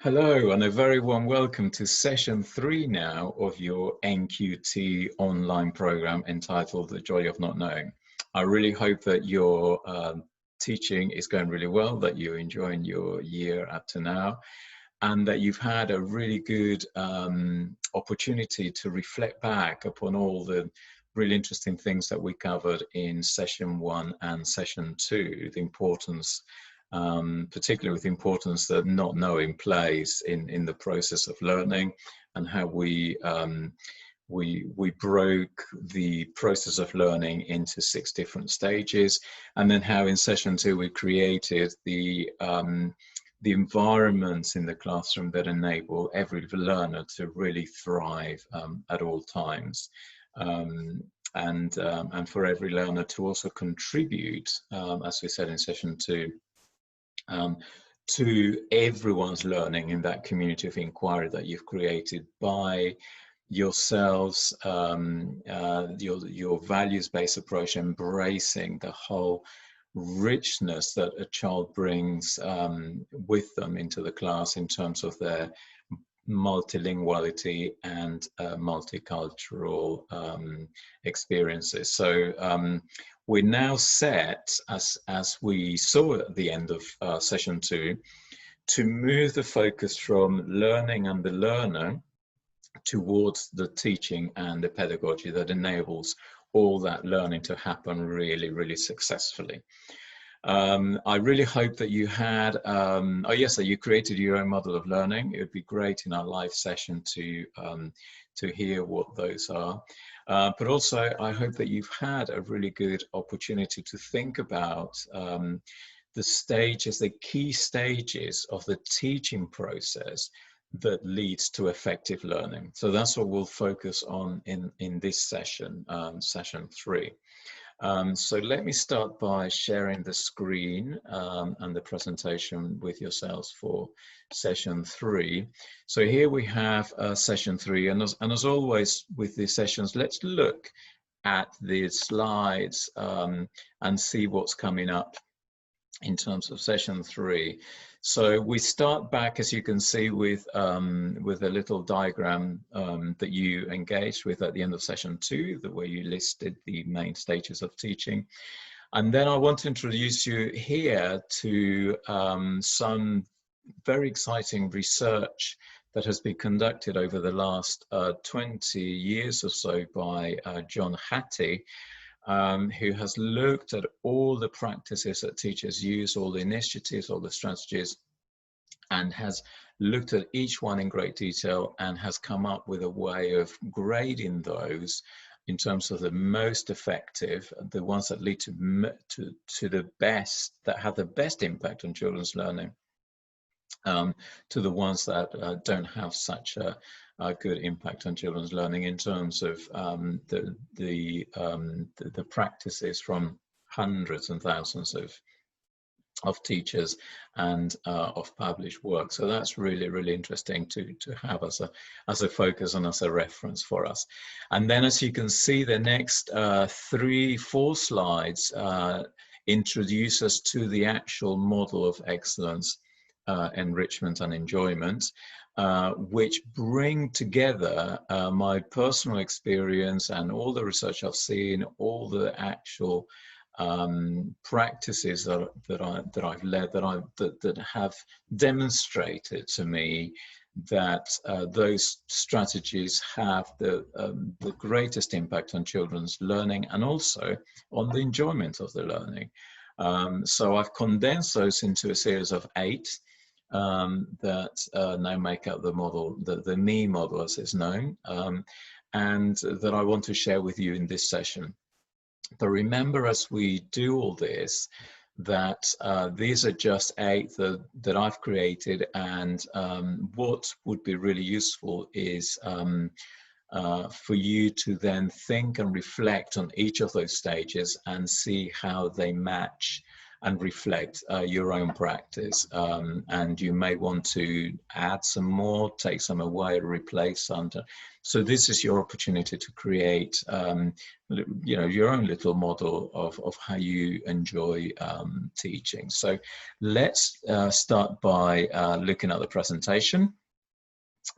Hello, and a very warm welcome to session 3 now of your NQT online program entitled The Joy of Not Knowing. I really hope that your teaching is going really well, that you're enjoying your year up to now, and that you've had a really good opportunity to reflect back upon all the really interesting things that we covered in session 1 and session 2, the importance particularly with the importance that not knowing plays in the process of learning, and how we broke the process of learning into 6 different stages, and then how in session 2 we created the environments in the classroom that enable every learner to really thrive at all times. And for every learner to also contribute, as we said in session 2, to everyone's learning in that community of inquiry that you've created by yourselves, your values-based approach, embracing the whole richness that a child brings with them into the class in terms of their multilinguality and multicultural experiences. So we're now set, as we saw at the end of session 2, to move the focus from learning and the learner towards the teaching and the pedagogy that enables all that learning to happen really, really successfully. I really hope that you had, that you created your own model of learning. It would be great in our live session to hear what those are. But also, I hope that you've had a really good opportunity to think about the stages, the key stages of the teaching process that leads to effective learning. So that's what we'll focus on in this session, session 3. So let me start by sharing the screen and the presentation with yourselves for session 3. So here we have session 3, and as always with these sessions, let's look at the slides and see what's coming up in terms of session 3. So we start back, as you can see, with a little diagram that you engaged with at the end of session 2, where you listed the main stages of teaching. And then I want to introduce you here to some very exciting research that has been conducted over the last 20 years or so by John Hattie, who has looked at all the practices that teachers use, all the initiatives, all the strategies, and has looked at each one in great detail and has come up with a way of grading those in terms of the most effective, the ones that lead to the best, that have the best impact on children's learning, to the ones that don't have such a good impact on children's learning, in terms of the practices from hundreds and thousands of teachers and of published work. So that's really, really interesting to have as a focus and as a reference for us. And then, as you can see, the next 3-4 slides introduce us to the actual model of excellence, enrichment and enjoyment, which bring together my personal experience and all the research I've seen, all the actual practices that I've led, that have demonstrated to me that those strategies have the greatest impact on children's learning and also on the enjoyment of the learning. So I've condensed those into a series of 8 that now make up the model, the ME model as it's known, and that I want to share with you in this session. But remember, as we do all this, that these are just 8 that I've created, and what would be really useful is for you to then think and reflect on each of those stages and see how they match and reflect your own practice. And you may want to add some more, take some away, replace some. So this is your opportunity to create, your own little model of how you enjoy teaching. So let's start by looking at the presentation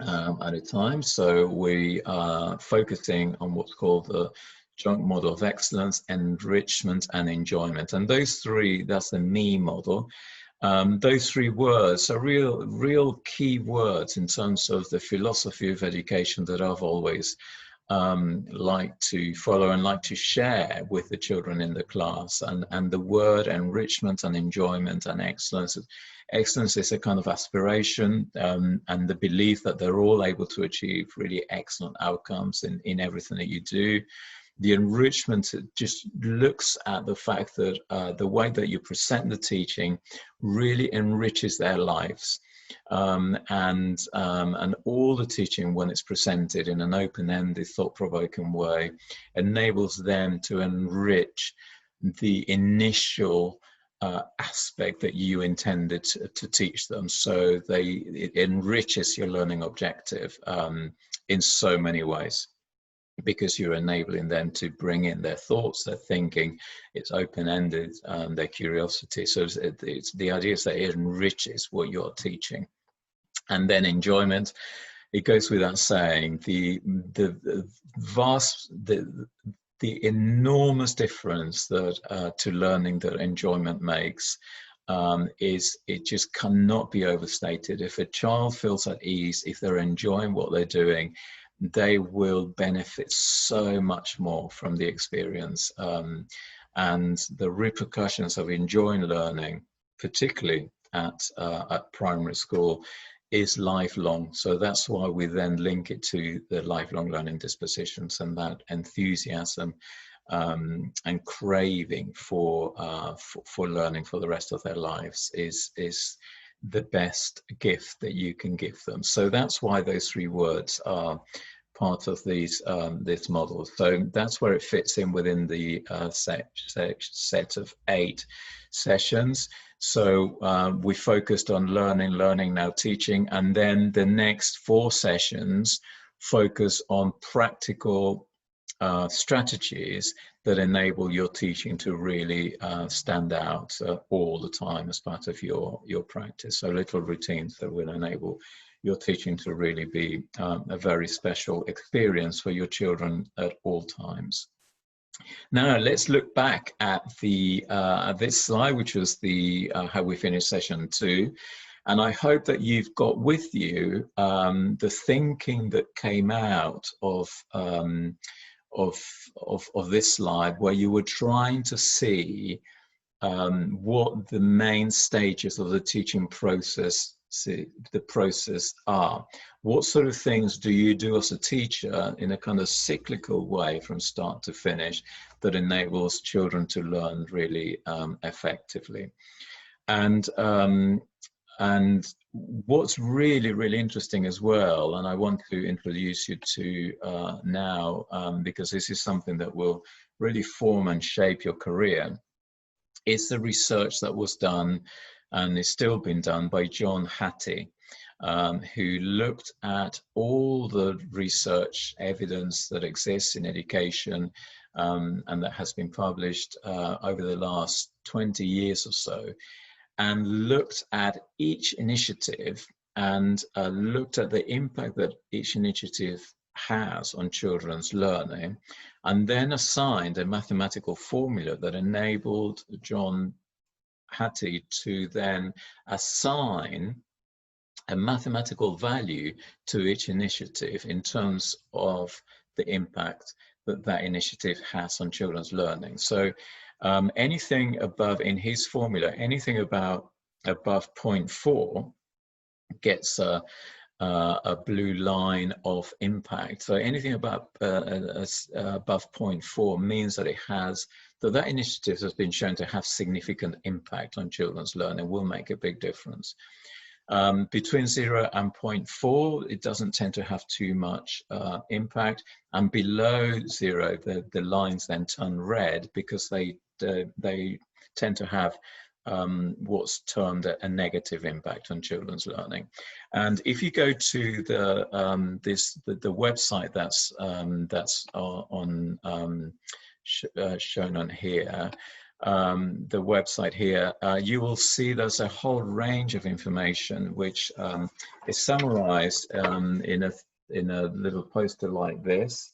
at a time. So we are focusing on what's called the JONK model of excellence, enrichment, and enjoyment. And those three, that's the me model. Those three words are real key words in terms of the philosophy of education that I've always like to follow and like to share with the children in the class. And the word enrichment and enjoyment and excellence. Excellence is a kind of aspiration and the belief that they're all able to achieve really excellent outcomes in everything that you do. The enrichment just looks at the fact that the way that you present the teaching really enriches their lives. And all the teaching, when it's presented in an open-ended, thought-provoking way, enables them to enrich the initial aspect that you intended to teach them. So it enriches your learning objective in so many ways, because you're enabling them to bring in their thoughts, their thinking. It's open-ended, their curiosity. So it's the idea is that it enriches what you're teaching. And then enjoyment, it goes without saying, the enormous difference that to learning that enjoyment makes is it just cannot be overstated. If a child feels at ease, if they're enjoying what they're doing, they will benefit so much more from the experience. And the repercussions of enjoying learning, particularly at primary school, is lifelong. So that's why we then link it to the lifelong learning dispositions, and that enthusiasm and craving for learning for the rest of their lives is the best gift that you can give them. So that's why those three words are part of this model. So that's where it fits in within the set of 8 sessions. So we focused on learning, now teaching, and then the next 4 sessions focus on practical strategies that enable your teaching to really stand out all the time as part of your practice. So little routines that will enable your teaching to really be a very special experience for your children at all times. Now let's look back at this slide, which was the how we finished session 2. And I hope that you've got with you the thinking that came out of this slide, where you were trying to see what the main stages of the teaching process are. What sort of things do you do as a teacher in a kind of cyclical way from start to finish that enables children to learn really effectively? And what's really interesting as well, and I want to introduce you to now, because this is something that will really form and shape your career, is the research that was done and is still being done by John Hattie, who looked at all the research evidence that exists in education and that has been published over the last 20 years or so, and looked at each initiative and looked at the impact that each initiative has on children's learning, and then assigned a mathematical formula that enabled John Hattie to then assign a mathematical value to each initiative in terms of the impact that that initiative has on children's learning. So anything above, in his formula, anything above 0.4 gets a blue line of impact. So anything above 0.4 means that that initiative has been shown to have significant impact on children's learning, will make a big difference. Between 0 and 0.4, it doesn't tend to have too much impact, and below 0, the lines then turn red, because they tend to have what's termed a negative impact on children's learning. And if you go to the the website that's shown on here, the website here, you will see there's a whole range of information which is summarized in a little poster like this.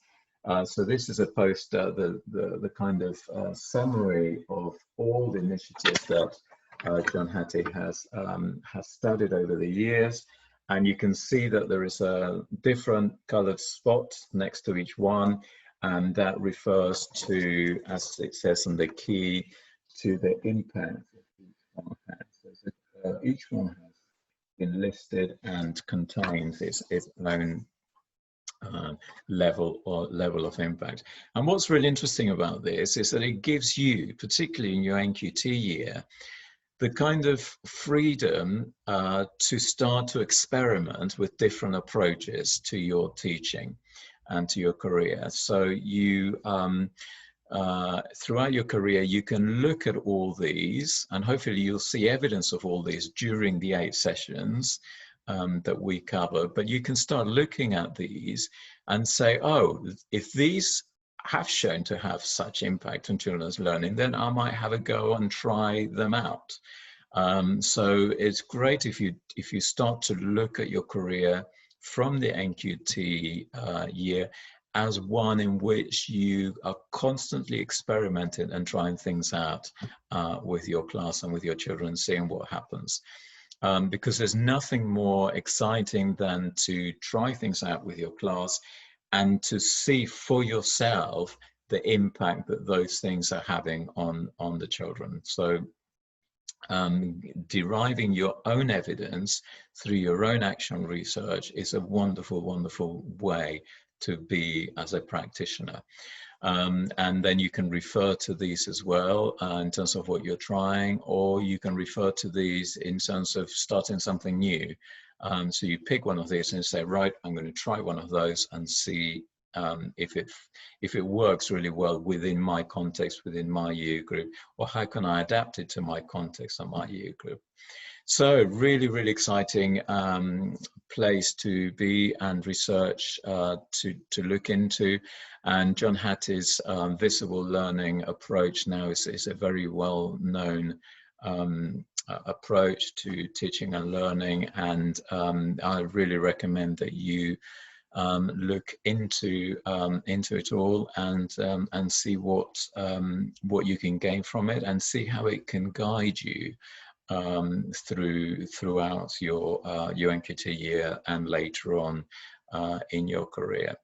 So this is a poster, the kind of summary of all the initiatives that John Hattie has studied over the years. And you can see that there is a different colored spot next to each one. And that refers to, as it says on the key, to the impact each one has. So each one has been listed and contains its own level of impact. And what's really interesting about this is that it gives you, particularly in your NQT year, the kind of freedom to start to experiment with different approaches to your teaching and to your career. So you, throughout your career, you can look at all these, and hopefully you'll see evidence of all these during the 8 sessions that we cover. But you can start looking at these and say, oh, if these have shown to have such impact on children's learning, then I might have a go and try them out. So it's great if you start to look at your career from the NQT year as one in which you are constantly experimenting and trying things out with your class and with your children, seeing what happens. Because there's nothing more exciting than to try things out with your class and to see for yourself the impact that those things are having on the children. So deriving your own evidence through your own action research is a wonderful, wonderful way to be as a practitioner. And then you can refer to these as well in terms of what you're trying, or you can refer to these in terms of starting something new. So you pick one of these and say, right, I'm going to try one of those and see if it works really well within my context, within my year group, or how can I adapt it to my context and my year group. So really, really exciting place to be and research to look into. And John Hattie's visible learning approach now is a very well-known approach to teaching and learning. And I really recommend that you look into it all and see what you can gain from it, and see how it can guide you throughout your NQT year and later on in your career.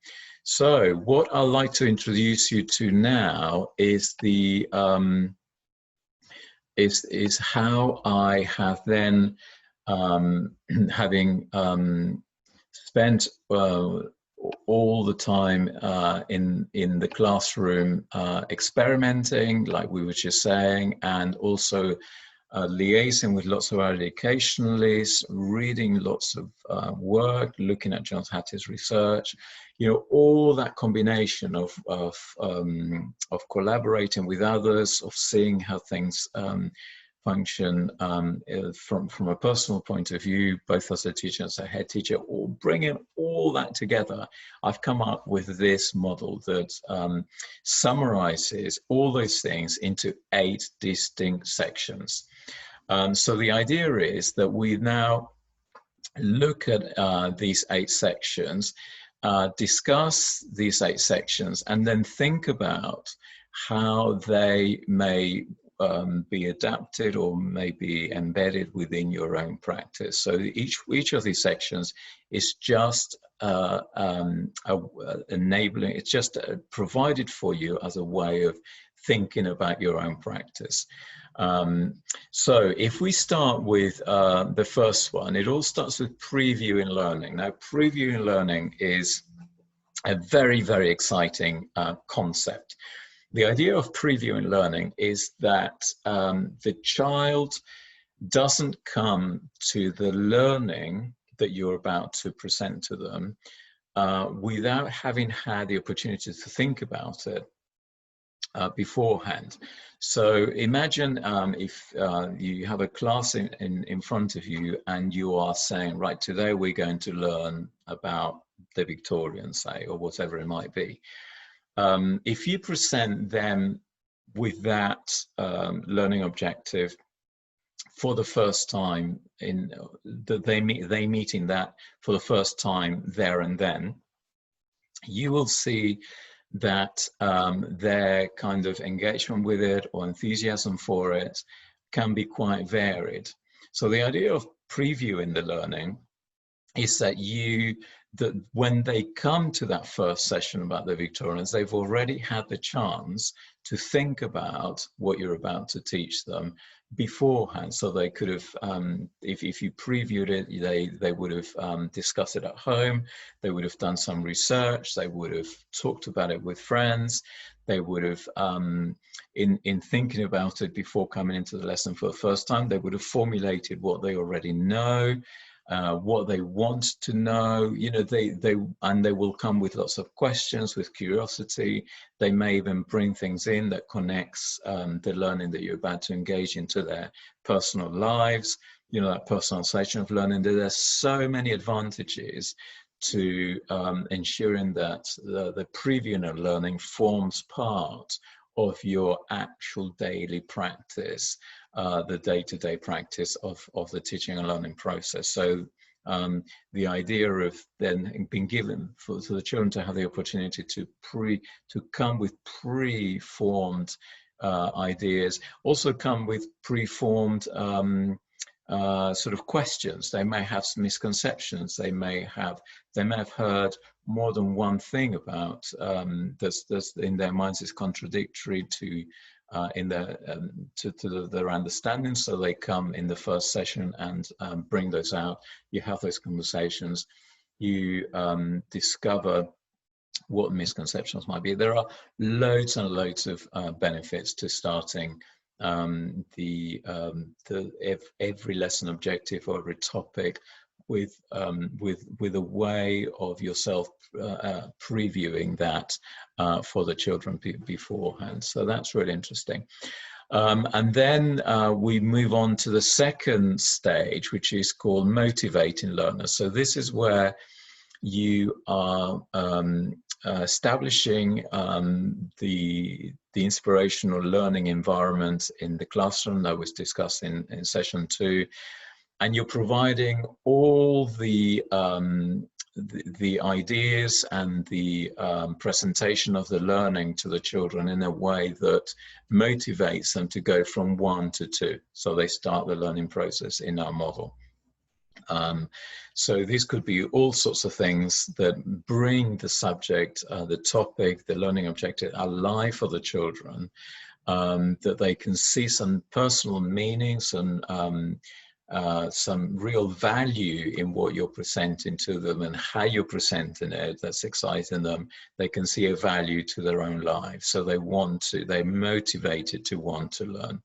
So what I'd like to introduce you to now is the is how I have then having spent all the time in the classroom experimenting, like we were just saying, and also liaising with lots of educationalists, reading lots of work, looking at John Hattie's research, you know, all that combination of collaborating with others, of seeing how things function from a personal point of view, both as a teacher and as a head teacher, or bringing all that together, I've come up with this model that summarizes all those things into 8 distinct sections. So the idea is that we now look at these 8 sections, discuss these 8 sections, and then think about how they may be adapted or may be embedded within your own practice. So each of these sections is just enabling, it's just provided for you as a way of thinking about your own practice. So if we start with the first one, it all starts with previewing learning. Now, previewing learning is a very, very exciting concept. The idea of previewing learning is that the child doesn't come to the learning that you're about to present to them without having had the opportunity to think about it beforehand. So imagine if you have a class in front of you and you are saying, right, today we're going to learn about the Victorians, say, or whatever it might be. If you present them with that learning objective for the first time, in that they meeting that for the first time there and then, you will see that their kind of engagement with it or enthusiasm for it can be quite varied. So the idea of previewing the learning is that when they come to that first session about the Victorians, they've already had the chance to think about what you're about to teach them beforehand. So they could have, if you previewed it, they would have discussed it at home. They would have done some research. They would have talked about it with friends. They would have, in thinking about it before coming into the lesson for the first time, they would have formulated what they already know, what they want to know. You know, they will come with lots of questions, with curiosity. They may even bring things in that connects the learning that you're about to engage into their personal lives. You know, that personalization of learning. There's so many advantages to ensuring that the previewing of learning forms part of your actual daily practice, the day-to-day practice of the teaching and learning process. So the idea of then being given for the children to have the opportunity to come with pre-formed ideas, also come with pre-formed sort of questions. They may have some misconceptions. They may have heard more than one thing about that's in their minds is contradictory to their understanding. So they come in the first session and bring those out. You have those conversations. You discover what misconceptions might be. There are loads and loads of benefits to starting every lesson objective or every topic with a way of yourself previewing that for the children beforehand. So that's really interesting. And then we move on to the second stage, which is called motivating learners. So this is where you are establishing the inspirational learning environment in the classroom that was discussed in session 2, and you're providing all the ideas and the presentation of the learning to the children in a way that motivates them to go from 1 to 2. So they start the learning process in our model. So this could be all sorts of things that bring the subject, the topic, the learning objective alive for the children, that they can see some personal meanings and some real value in what you're presenting to them and how you're presenting it. That's exciting them. They can see a value to their own lives. So they're motivated to want to learn.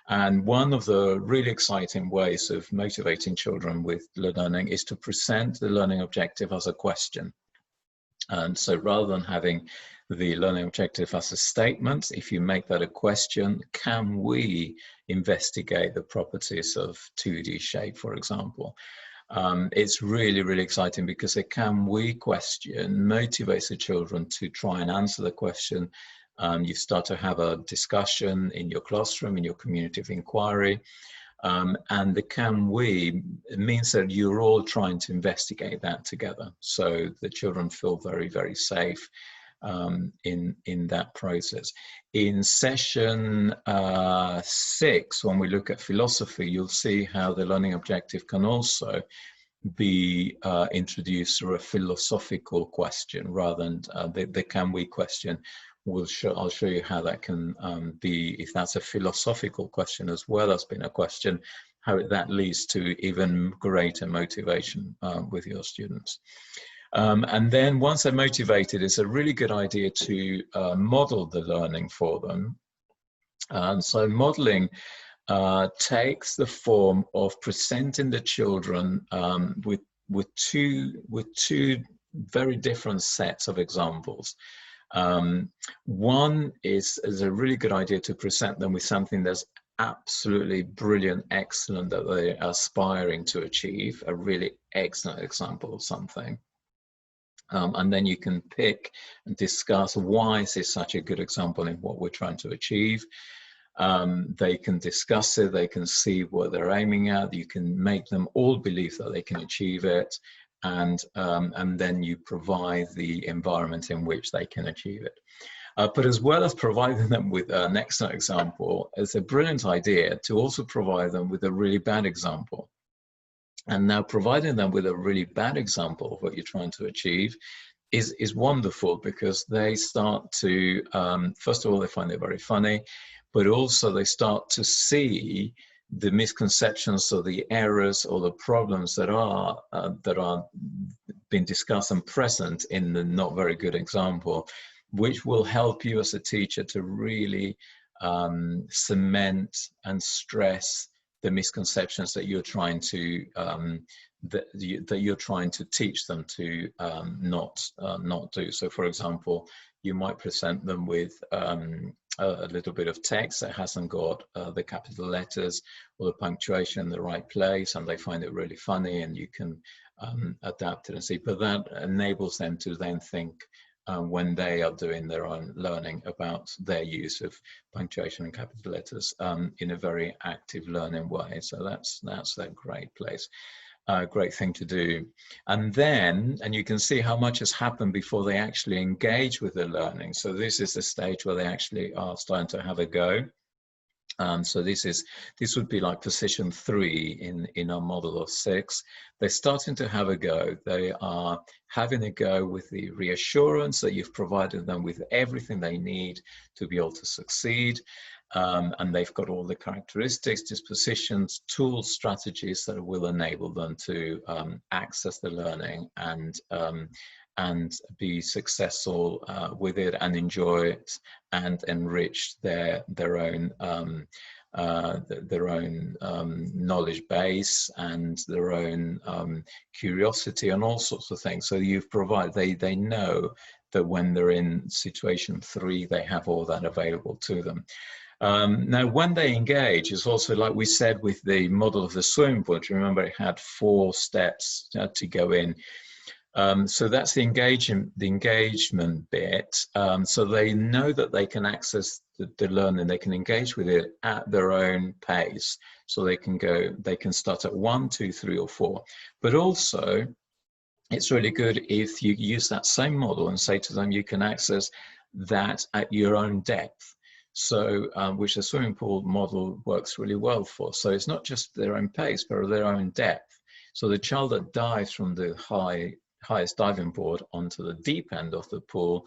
And one of the really exciting ways of motivating children with learning is to present the learning objective as a question. And so rather than having the learning objective as a statement, if you make that a question, can we investigate the properties of 2D shape, for example? It's really, really exciting because a can we question motivates the children to try and answer the question. You start to have a discussion in your classroom, in your community of inquiry. And the can we means that you're all trying to investigate that together. So the children feel very, very safe in that process. In session 6, when we look at philosophy, you'll see how the learning objective can also be introduced through a philosophical question rather than the can we question. I'll show you how that can be, if that's a philosophical question as well as being a question, how that leads to even greater motivation with your students. And then once they're motivated, it's a really good idea to model the learning for them. And so modeling takes the form of presenting the children with two very different sets of examples. One is a really good idea to present them with something that's absolutely brilliant, excellent, that they're aspiring to achieve, a really excellent example of something. And then you can pick and discuss why is this such a good example in what we're trying to achieve. They can discuss it, they can see what they're aiming at, you can make them all believe that they can achieve it, and then you provide the environment in which they can achieve it. But as well as providing them with an excellent example, it's a brilliant idea to also provide them with a really bad example. And now providing them with a really bad example of what you're trying to achieve is wonderful, because they start to, first of all, they find it very funny, but also they start to see the misconceptions or the errors or the problems that are being discussed and present in the not very good example, which will help you as a teacher to really cement and stress the misconceptions that you're trying to that you're trying to teach them to not do. So, for example, you might present them with a little bit of text that hasn't got the capital letters or the punctuation in the right place, and they find it really funny, and you can adapt it and see. But that enables them to then think, when they are doing their own learning, about their use of punctuation and capital letters in a very active learning way. So that's a great place, great thing to do. And then, and you can see how much has happened before they actually engage with the learning. So this is the stage where they actually are starting to have a go. So this would be like position 3 in our model of 6. They're starting to have a go. They are having a go with the reassurance that you've provided them with everything they need to be able to succeed. And they've got all the characteristics, dispositions, tools, strategies that will enable them to access the learning and be successful with it, and enjoy it, and enrich their own knowledge base and their own curiosity and all sorts of things. So you've provided, they know that when they're in situation 3, they have all that available to them. Now, when they engage, it's also like we said with the model of the swimming pool. Remember, it had 4 steps to go in. So that's the engagement bit. So they know that they can access the learning, they can engage with it at their own pace. So they can start at 1, 2, 3, or 4. But also, it's really good if you use that same model and say to them, you can access that at your own depth. So, which the swimming pool model works really well for. So it's not just their own pace, but their own depth. So the child that dives from the highest diving board onto the deep end of the pool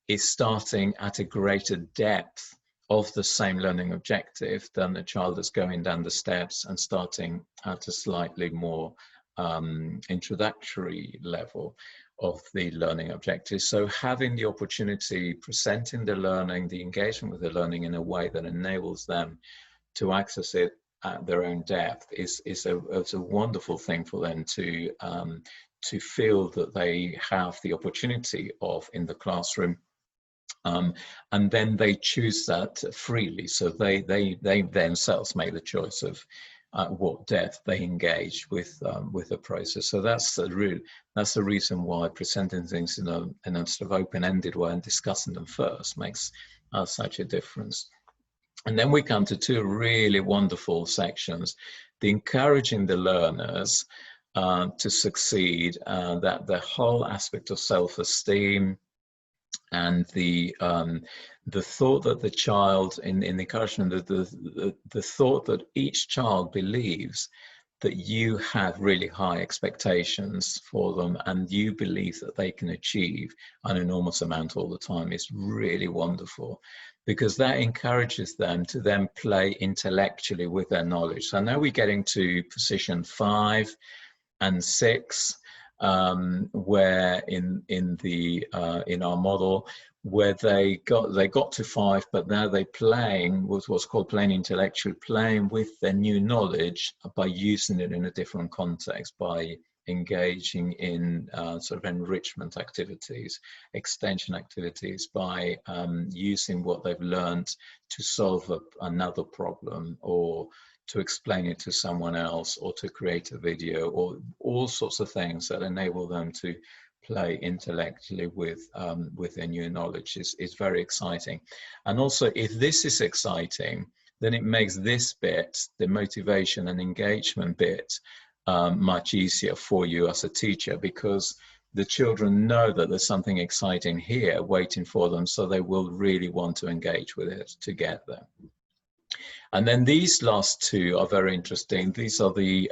is starting at a greater depth of the same learning objective than the child that's going down the steps and starting at a slightly more introductory level of the learning objectives. So having the opportunity, presenting the learning, the engagement with the learning in a way that enables them to access it at their own depth is a wonderful thing for them to feel that they have the opportunity of in the classroom. And then they choose that freely. So they themselves make the choice of what depth they engage with the process. So that's the reason why presenting things in a sort of open-ended way and discussing them first makes such a difference. And then we come to 2 really wonderful sections: the encouraging the learners to succeed, that the whole aspect of self-esteem, and the thought that the child, in the encouragement, the thought that each child believes that you have really high expectations for them, and you believe that they can achieve an enormous amount all the time, is really wonderful, because that encourages them to then play intellectually with their knowledge. So now we're getting to position 5 and 6, where in our model, where they got to 5, but now they're playing with what's called playing intellectually, playing with their new knowledge by using it in a different context, by engaging in sort of enrichment activities, extension activities, by using what they've learned to solve another problem, or to explain it to someone else, or to create a video, or all sorts of things that enable them to play intellectually with their new knowledge is very exciting. And also, if this is exciting, then it makes this bit, the motivation and engagement bit, much easier for you as a teacher, because the children know that there's something exciting here waiting for them, so they will really want to engage with it to get there. And then these last two are very interesting. These are the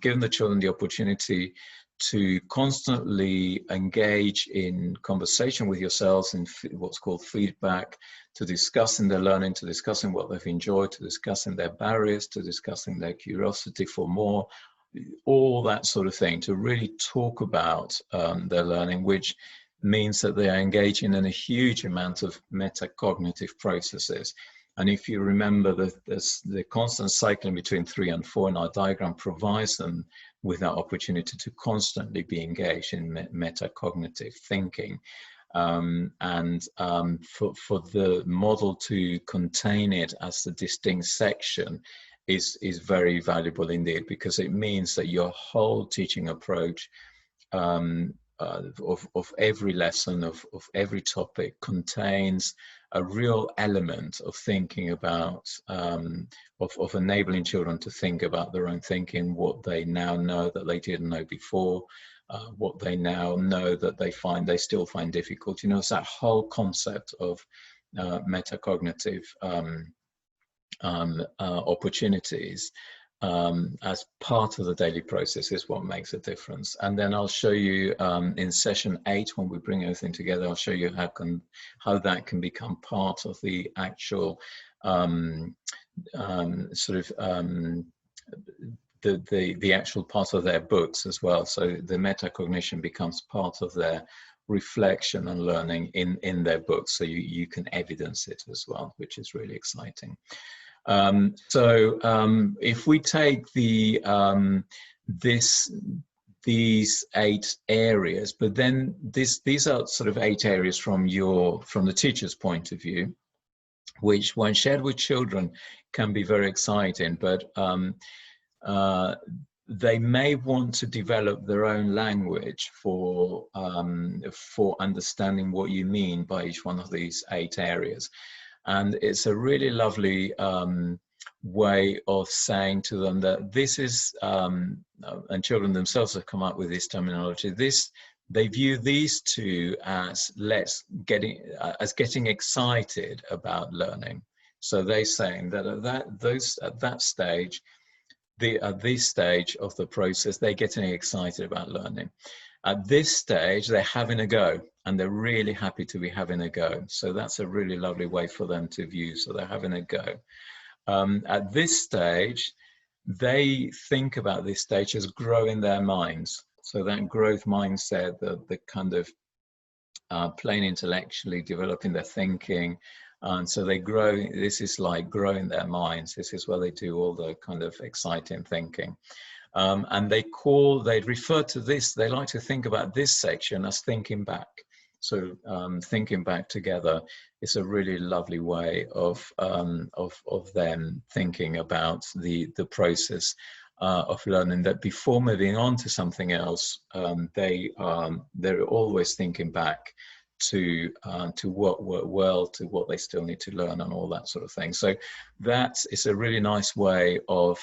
giving the children the opportunity to constantly engage in conversation with yourselves in what's called feedback, to discussing their learning, to discussing what they've enjoyed, to discussing their barriers, to discussing their curiosity for more, all that sort of thing, to really talk about their learning, which means that they are engaging in a huge amount of metacognitive processes. And if you remember, the constant cycling between 3 and 4 in our diagram provides them with that opportunity to constantly be engaged in metacognitive thinking. For the model to contain it as a distinct section is very valuable indeed, because it means that your whole teaching approach of every lesson, of every topic, contains a real element of thinking about, of enabling children to think about their own thinking, what they now know that they didn't know before, what they now know that they still find difficult. You know, it's that whole concept of metacognitive opportunities as part of the daily process is what makes a difference. And then I'll show you in session 8, when we bring everything together, I'll show you how that can become part of the actual the actual part of their books as well. So the metacognition becomes part of their reflection and learning in their books, so you can evidence it as well, which is really exciting. If we take these 8 areas, but then these are sort of 8 areas from the teacher's point of view, which when shared with children can be very exciting, but they may want to develop their own language for understanding what you mean by each one of these 8 areas. And it's a really lovely way of saying to them that this is, and children themselves have come up with this terminology, they view these 2 as getting excited about learning. So they're saying that at this stage of the process, they're getting excited about learning. At this stage, they're having a go, and they're really happy to be having a go. So that's a really lovely way for them to view. So they're having a go. At this stage, they think about this stage as growing their minds. So that growth mindset, the kind of playing intellectually, developing their thinking. And so they grow, this is like growing their minds. This is where they do all the kind of exciting thinking. And they refer to this, they like to think about this section as thinking back. So thinking back together is a really lovely way of them thinking about the process of learning, that before moving on to something else, they're always thinking back to what worked well, to what they still need to learn, and all that sort of thing. So that is a really nice way of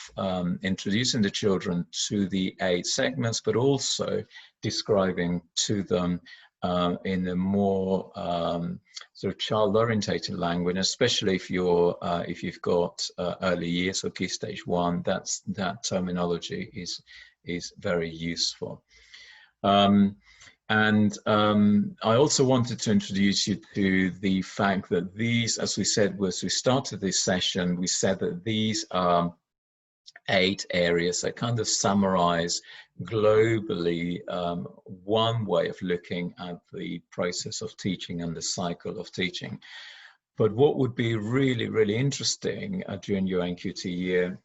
introducing the children to the 8 segments, but also describing to them in a more sort of child-orientated language, especially if you've got early years or Key Stage 1. That terminology is very useful. I also wanted to introduce you to the fact that these, as we said, as we started this session, we said that these are 8 areas that kind of summarize globally one way of looking at the process of teaching and the cycle of teaching. But what would be really, really interesting during your NQT year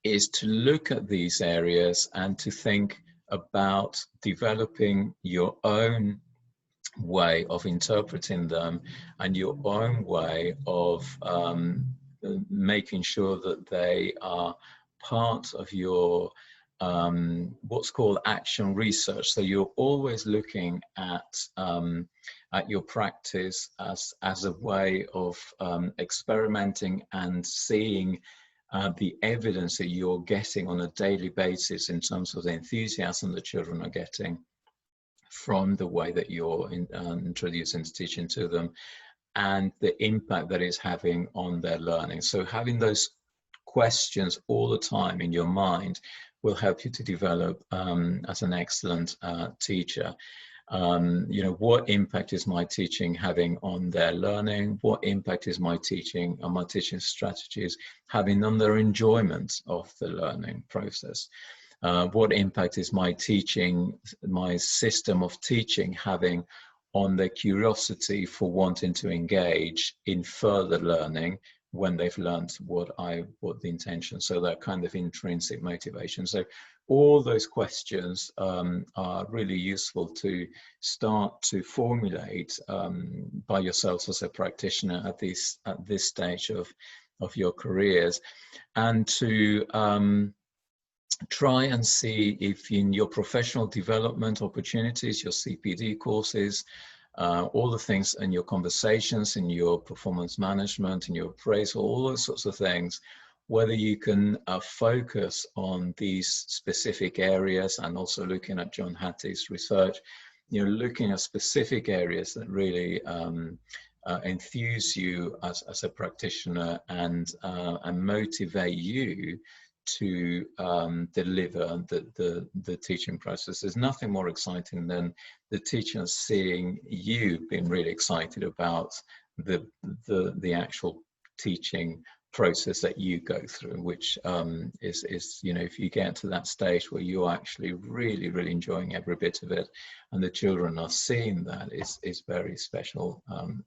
is to look at these areas and to think about developing your own way of interpreting them and your own way of making sure that they are part of your what's called action research. So you're always looking at your practice as a way of experimenting and seeing the evidence that you're getting on a daily basis in terms of the enthusiasm the children are getting from the way that you're introducing teaching to them, and the impact that it's having on their learning. So having those questions all the time in your mind will help you to develop as an excellent teacher. You know, what impact is my teaching having on their learning? What impact is my teaching and my teaching strategies having on their enjoyment of the learning process? What impact is my teaching, my system of teaching having on their curiosity for wanting to engage in further learning when they've learned what the intention, so that kind of intrinsic motivation. So all those questions are really useful to start to formulate by yourselves as a practitioner at this stage of your careers, and to try and see if in your professional development opportunities, your CPD courses, all the things in your conversations, in your performance management, in your appraisal, all those sorts of things, whether you can focus on these specific areas, and also looking at John Hattie's research, you know, looking at specific areas that really enthuse you as a practitioner and motivate you to deliver the teaching process. There's nothing more exciting than the teacher seeing you being really excited about the actual teaching process that you go through, which is, you know, if you get to that stage where you're actually really enjoying every bit of it, and the children are seeing that, is very special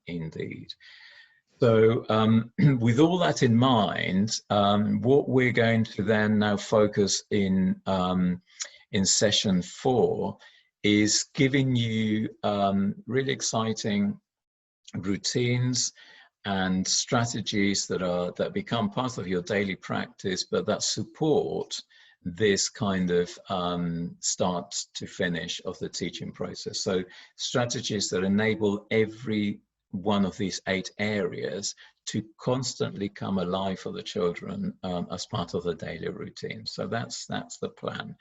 indeed. So with all that in mind, what we're going to then now focus in session 4 is giving you really exciting routines and strategies that become part of your daily practice, but that support this kind of start to finish of the teaching process. So strategies that enable every one of these 8 areas to constantly come alive for the children as part of the daily routine. So that's the plan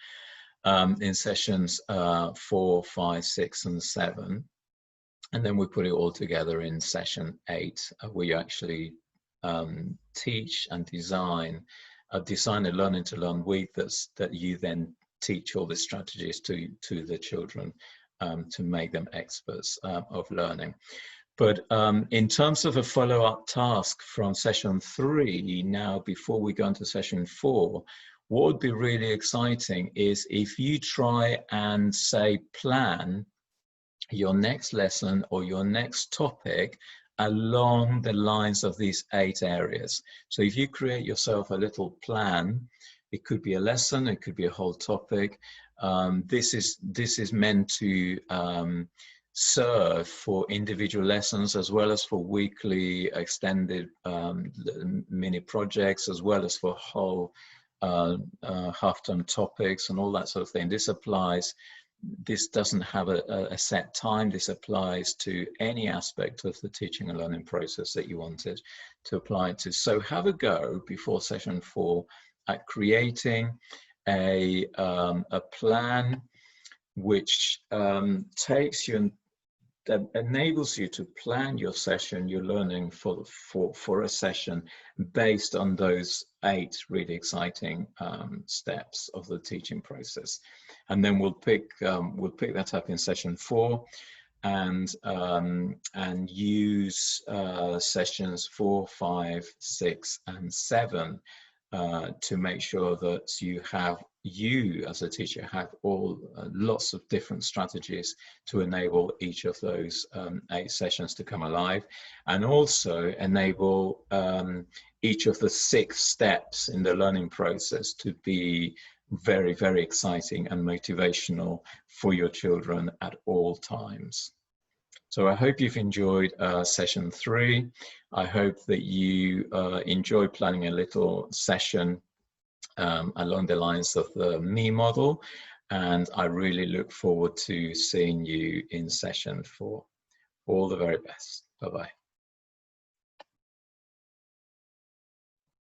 in sessions 4, 5, 6, and 7. And then we put it all together in session 8, where you actually teach and design a learning to learn week that you then teach all the strategies to the children to make them experts of learning. But in terms of a follow-up task from session 3, now before we go into session 4, what would be really exciting is if you try and say plan your next lesson or your next topic along the lines of these 8 areas. So if you create yourself a little plan, it could be a lesson, it could be a whole topic. This is meant to serve for individual lessons as well as for weekly extended mini projects, as well as for whole half-term topics and all that sort of thing. This doesn't have a set time. This applies to any aspect of the teaching and learning process that you wanted to apply it to. So have a go before session 4 at creating a plan which takes you and that enables you to plan your session, your learning for a session based on those 8 really exciting steps of the teaching process. And then we'll pick that up in session 4 and use sessions 4, 5, 6, and 7 to make sure that you as a teacher have lots of different strategies to enable each of those 8 sessions to come alive, and also enable each of the 6 steps in the learning process to be very, very exciting and motivational for your children at all times. So I hope you've enjoyed session 3. I hope that you enjoy planning a little session along the lines of the me model. And I really look forward to seeing you in session 4. All the very best. Bye-bye.